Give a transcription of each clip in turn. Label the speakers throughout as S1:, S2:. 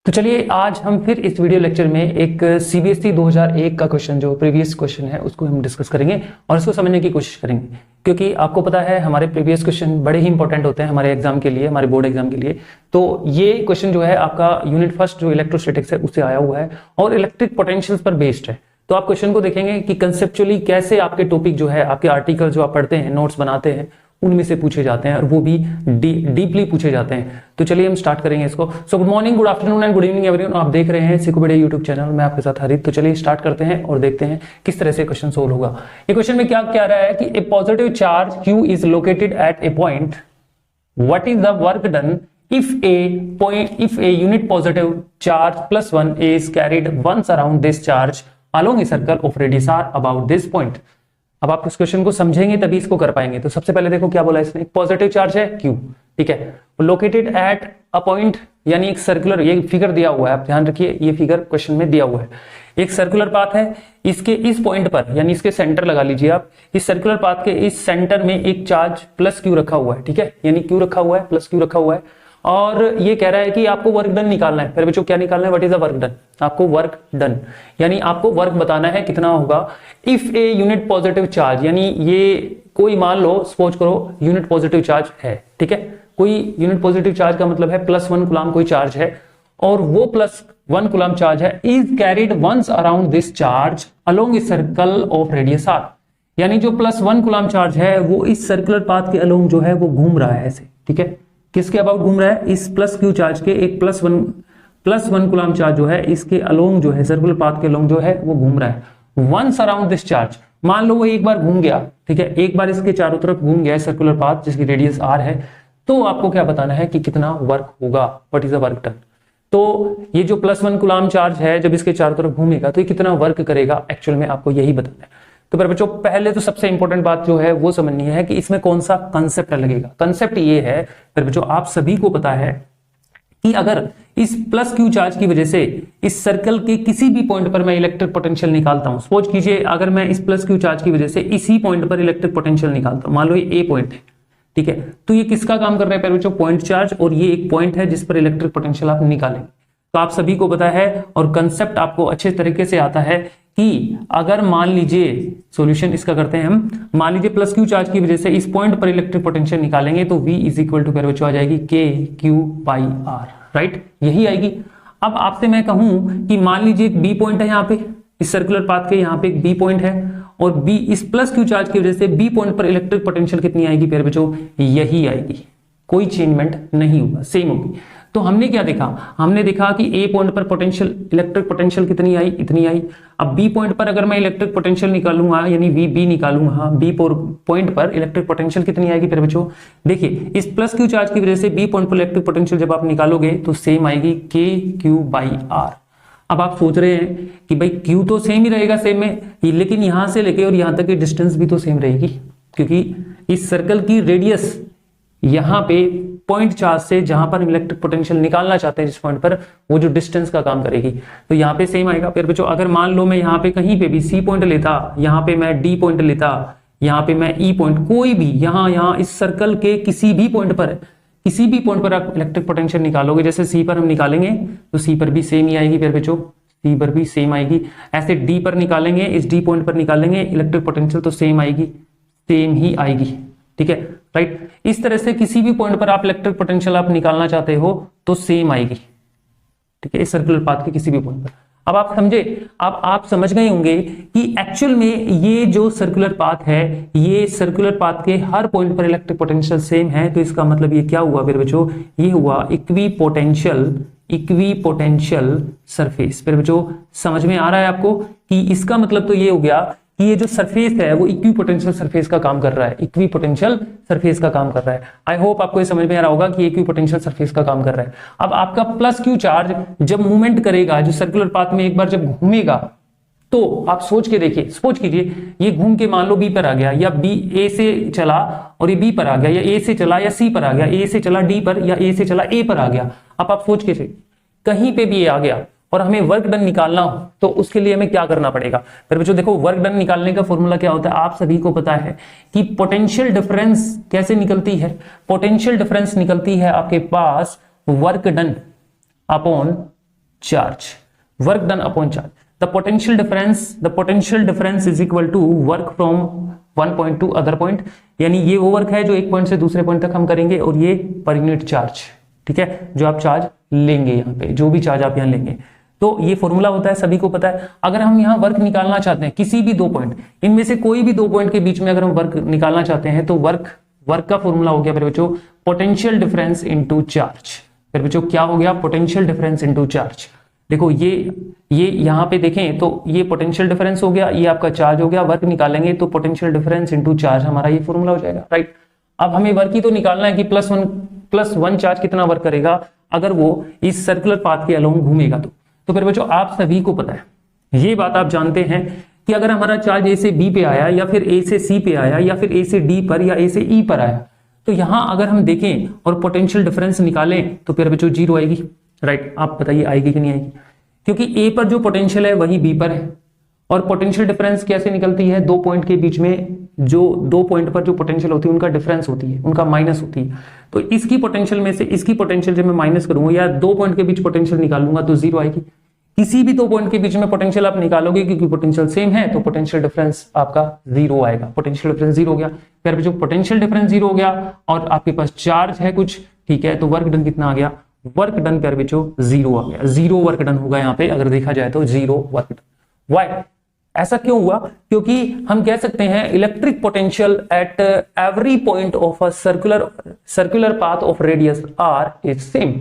S1: तो चलिए आज हम फिर इस वीडियो लेक्चर में एक सीबीएसई 2001 का क्वेश्चन जो प्रीवियस क्वेश्चन है उसको हम डिस्कस करेंगे और इसको समझने की कोशिश करेंगे, क्योंकि आपको पता है हमारे प्रीवियस क्वेश्चन बड़े ही इंपॉर्टेंट होते हैं हमारे एग्जाम के लिए, हमारे बोर्ड एग्जाम के लिए। तो ये क्वेश्चन जो है आपका यूनिट फर्स्ट जो इलेक्ट्रोस्टैटिक्स है उससे आया हुआ है और इलेक्ट्रिक पोटेंशियल्स पर बेस्ड है। तो आप क्वेश्चन को देखेंगे कि कंसेप्चुअली कैसे आपके टॉपिक जो है, आपके आर्टिकल जो आप पढ़ते हैं, नोट्स बनाते हैं, उनमें से पूछे जाते हैं और वो भी डीपली पूछे जाते हैं। तो चलिए हम स्टार्ट करेंगे इसको। So good morning, good afternoon and good evening everyone. आप देख रहे हैं सिको वीडियो यूट्यूब चैनल में, आपके साथ हरित। तो चलिए स्टार्ट करते हैं और देखते हैं किस तरह से क्वेश्चन सोल्व होगा। ये क्वेश्चन में क्या कह रहा है कि a positive charge Q is located at a point, what is the work done if a unit positive charge +1 is carried once around this charge along a circle of radius r about this point। अब आप इस question को समझेंगे तभी इसको कर पाएंगे। तो सबसे पहले देखो क्या बोला इसने, एक पॉजिटिव चार्ज है Q, ठीक है, लोकेटेड एट अ पॉइंट यानी एक सर्कुलर, ये फिगर दिया हुआ है, आप ध्यान रखिए ये फिगर क्वेश्चन में दिया हुआ है। एक सर्कुलर पाथ है, इसके इस पॉइंट पर यानी इसके सेंटर लगा लीजिए आप, इस सर्कुलर पाथ के इस सेंटर में एक चार्ज +Q रखा हुआ है, ठीक है, यानी Q रखा हुआ है, +Q रखा हुआ है। और ये कह रहा है कि आपको वर्क डन निकालना है। फिर बच्चों क्या निकालना है, what is the work done, आपको वर्क डन यानी आपको वर्क बताना है कितना होगा। If a unit positive charge, यानी ये कोई मान लो सपोज करो यूनिट पॉजिटिव चार्ज है, ठीक है, कोई यूनिट पॉजिटिव चार्ज का मतलब है +1 कूलम कोई चार्ज है और वो +1 कूलम चार्ज है, is carried once around this charge along a circle of radius r, यानी जो +1 कूलम चार्ज है वो इस सर्कुलर पाथ के अलोंग जो है वो घूम रहा है ऐसे, ठीक है, किसके अबाउट घूम रहा है, इस +Q चार्ज के एक +1 कूलम चार्ज जो है इसके अलोंग जो है सर्कुलर पाथ के अलोंग जो है वो घूम रहा है वंस अराउंड दिस चार्ज। मान लो वो एक बार घूम गया, ठीक है, एक बार इसके चारों तरफ घूम गया सर्कुलर पाथ जिसकी रेडियस r है, तो आपको क्या बताना है कि कितना वर्क होगा, what is the work done. तो ये जो +1 कूलम चार्ज है जब इसके चारों तरफ घूमेगा तो ये कितना वर्क करेगा, एक्चुअल में आपको यही बताना है। तो फिर बच्चों पहले तो सबसे इंपॉर्टेंट बात जो है वो समझनी है कि इसमें कौन सा कंसेप्ट लगेगा। कंसेप्ट ये है फिर बच्चों, आप सभी को पता है कि अगर इस +Q चार्ज की वजह से इस सर्कल के किसी भी पॉइंट पर मैं इलेक्ट्रिक पोटेंशियल निकालता हूं, सपोज कीजिए अगर मैं इस +Q चार्ज की वजह से इसी पॉइंट पर इलेक्ट्रिक पोटेंशियल निकालता हूं, मान लो ये A पॉइंट है, ठीक है, तो ये किसका काम कर रहा है फिर बच्चों, पॉइंट चार्ज, और ये एक पॉइंट है जिस पर इलेक्ट्रिक पोटेंशियल आप निकालेंगे। तो आप सभी को पता है और कंसेप्ट आपको अच्छे तरीके से आता है कि अगर मान लीजिए सॉल्यूशन इसका करते हैं हम, मान लीजिए +Q चार्ज की वजह से इस पॉइंट पर इलेक्ट्रिक पोटेंशियल निकालेंगे तो V इज इक्वल टू बच्चों आ जाएगी KQ/R, राइट, यही आएगी। अब आपसे मैं कहूं कि मान लीजिए एक B पॉइंट है यहाँ पे, इस सर्कुलर पाथ के यहाँ पे एक B पॉइंट है और B इस +Q चार्ज की वजह से B पॉइंट पर इलेक्ट्रिक पोटेंशियल कितनी आएगी फिर बच्चों, यही आएगी, कोई चेंजमेंट नहीं होगा, सेम होगी। तो हमने क्या देखा, हमने देखा कि A पॉइंट पर पोटेंशियल इलेक्ट्रिक पोटेंशियल कितनी आई, इतनी आई। अब B पॉइंट पर अगर मैं इलेक्ट्रिक पोटेंशियल निकालूंगा यानी VB निकालूंगा, B पॉइंट पर इलेक्ट्रिक पोटेंशियल कितनी आएगी फिर बच्चों, देखिए इस +Q चार्ज की वजह से B पॉइंट पर इलेक्ट्रिक पोटेंशियल जब आप निकालोगे तो सेम आएगी KQ/R। अब आप सोच रहे हैं कि भाई Q तो सेम ही रहेगा, सेम में, लेकिन यहां से लेके और यहां तक की डिस्टेंस भी तो सेम रहेगी, क्योंकि इस सर्कल की रेडियस यहां पे पॉइंट चार्ज से जहां पर हम इलेक्ट्रिक पोटेंशियल निकालना चाहते हैं जिस पॉइंट पर, वो जो डिस्टेंस का काम करेगी, तो यहाँ पे सेम आएगा। फिर बच्चों अगर मान लो मैं यहाँ पे कहीं पे भी C पॉइंट लेता, यहाँ पे मैं D पॉइंट लेता, यहाँ पे मैं E पॉइंट, कोई भी यहाँ इस सर्कल के किसी भी पॉइंट पर आप इलेक्ट्रिक पोटेंशियल निकालोगे, जैसे C पर हम निकालेंगे तो C पर भी सेम ही आएगी फिर बच्चों, C पर भी सेम आएगी। ऐसे D पर निकालेंगे, इस D पॉइंट पर निकालेंगे इलेक्ट्रिक पोटेंशियल तो सेम आएगी, सेम ही आएगी, ठीक है, राइट। इस तरह से किसी भी पॉइंट पर आप इलेक्ट्रिक पोटेंशियल आप निकालना चाहते हो तो सेम आएगी, ठीक है, इस सर्कुलर पाथ के किसी भी पॉइंट पर। अब आप समझे, अब आप समझ गए होंगे कि एक्चुअल में ये जो सर्कुलर पाथ है, ये सर्कुलर पाथ के हर पॉइंट पर इलेक्ट्रिक पोटेंशियल सेम है। तो इसका मतलब ये क्या हुआ फिर बच्चों, ये हुआ इक्वी पोटेंशियल सरफेस। फिर बच्चों समझ में आ रहा है आपको कि इसका मतलब तो ये हो गया कि ये जो सरफेस है वो इक्वी पोटेंशियल सरफेस का काम कर रहा है, इक्वी पोटेंशियल सरफेस का काम कर रहा है। आई होप आपको ये समझ में आ रहा होगा कि इक्वी पोटेंशियल सरफेस का काम कर रहा है। अब आपका +Q चार्ज जब मूवमेंट करेगा, जो सर्कुलर पाथ में एक बार जब घूमेगा, तो आप सोच के देखिए, सपोज कीजिए ये घूम के मान लो B पर आ गया, या B A से चला और ये B पर आ गया, या A से चला या C पर आ गया, A से चला D पर या A से चला A पर आ गया। अब आप सोच के कहीं पे भी A आ गया और हमें वर्क डन निकालना हो तो उसके लिए हमें क्या करना पड़ेगा फिर बच्चों, देखो वर्क डन निकालने का फॉर्मूला क्या होता है, आप सभी को पता है कि पोटेंशियल डिफरेंस कैसे निकलती है। पोटेंशियल डिफरेंस निकलती है आपके पास work done upon charge, work done upon charge. The potential difference is equal to work from one point to other point, यानी ये वो वर्क है जो एक पॉइंट से दूसरे पॉइंट तक हम करेंगे, और ये पर यूनिट चार्ज, ठीक है, जो आप चार्ज लेंगे यहाँ पे, जो भी चार्ज आप यहाँ लेंगे। तो ये फॉर्मूला होता है, सभी को पता है। अगर हम यहाँ वर्क निकालना चाहते हैं किसी भी दो पॉइंट, इनमें से कोई भी दो पॉइंट के बीच में अगर हम वर्क निकालना चाहते हैं तो वर्क का फॉर्मूला हो गया मेरे बच्चों पोटेंशियल डिफरेंस इनटू चार्ज। मेरे बच्चों क्या हो गया? Potential difference into charge. देखो ये यहाँ पे देखें तो ये पोटेंशियल डिफरेंस हो गया, ये आपका चार्ज हो गया। वर्क निकालेंगे तो पोटेंशियल डिफरेंस इनटू चार्ज हमारा ये फॉर्मूला हो जाएगा, राइट। अब हमें वर्क ही तो निकालना है कि प्लस वन चार्ज कितना वर्क करेगा अगर वो इस सर्कुलर पाथ के अलोंग घूमेगा। तो फिर बच्चों आप सभी को पता है, ये बात आप जानते हैं कि अगर हमारा चार्ज ए से बी पे आया, या फिर ए से सी पे आया, या फिर ए से डी पर, या ए से ई पर आया, तो यहां अगर हम देखें और पोटेंशियल डिफरेंस निकालें तो फिर बच्चों जीरो आएगी, राइट। आप बताइए आएगी कि नहीं आएगी? क्योंकि ए पर जो पोटेंशियल है वही बी पर है, और पोटेंशियल डिफरेंस कैसे निकलती है? दो पॉइंट के बीच में जो दो पॉइंट पर जो पोटेंशियल होती है उनका डिफरेंस होती है, उनका माइनस होती है। तो इसकी पोटेंशियल में से इसकी पोटेंशियल जब मैं माइनस करूंगा या दो पॉइंट के बीच पोटेंशियल निकालूंगा तो जीरो आएगी। किसी भी दो पॉइंट के बीच में पोटेंशियल आप निकालोगे क्योंकि पोटेंशियल सेम है तो पोटेंशियल डिफरेंस आपका जीरो आएगा। पोटेंशियल डिफरेंस जीरो हो गया, फिर जो पोटेंशियल डिफरेंस जीरो हो गया और आपके पास चार्ज है कुछ, ठीक है, तो वर्क डन कितना आ गया? वर्क डन प्यारे बच्चों जीरो आ गया। जीरो वर्क डन होगा यहाँ पे अगर देखा जाए तो, जीरो वर्क डन। वाई ऐसा क्यों हुआ? क्योंकि हम कह सकते हैं electric potential at every point of a circular path of radius r is same.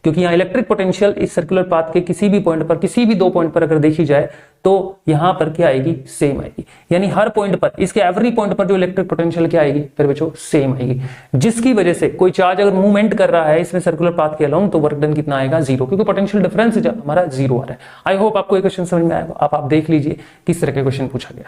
S1: क्योंकि यहाँ इलेक्ट्रिक पोटेंशियल इस सर्कुलर पाथ के किसी भी पॉइंट पर, किसी भी दो पॉइंट पर अगर देखी जाए तो यहां पर क्या आएगी? सेम आएगी। यानी हर पॉइंट पर, इसके एवरी पॉइंट पर जो इलेक्ट्रिक पोटेंशियल क्या आएगी? फिर बच्चों सेम आएगी। जिसकी वजह से कोई चार्ज अगर मूवमेंट कर रहा है इसमें सर्कुलर पाथ के अलोंग तो वर्क डन कितना आएगा? जीरो, क्योंकि पोटेंशियल डिफरेंस हमारा जीरो आ रहा है। आई होप आपको ये क्वेश्चन समझ में आएगा। आप देख लीजिए किस तरह के क्वेश्चन पूछा गया है।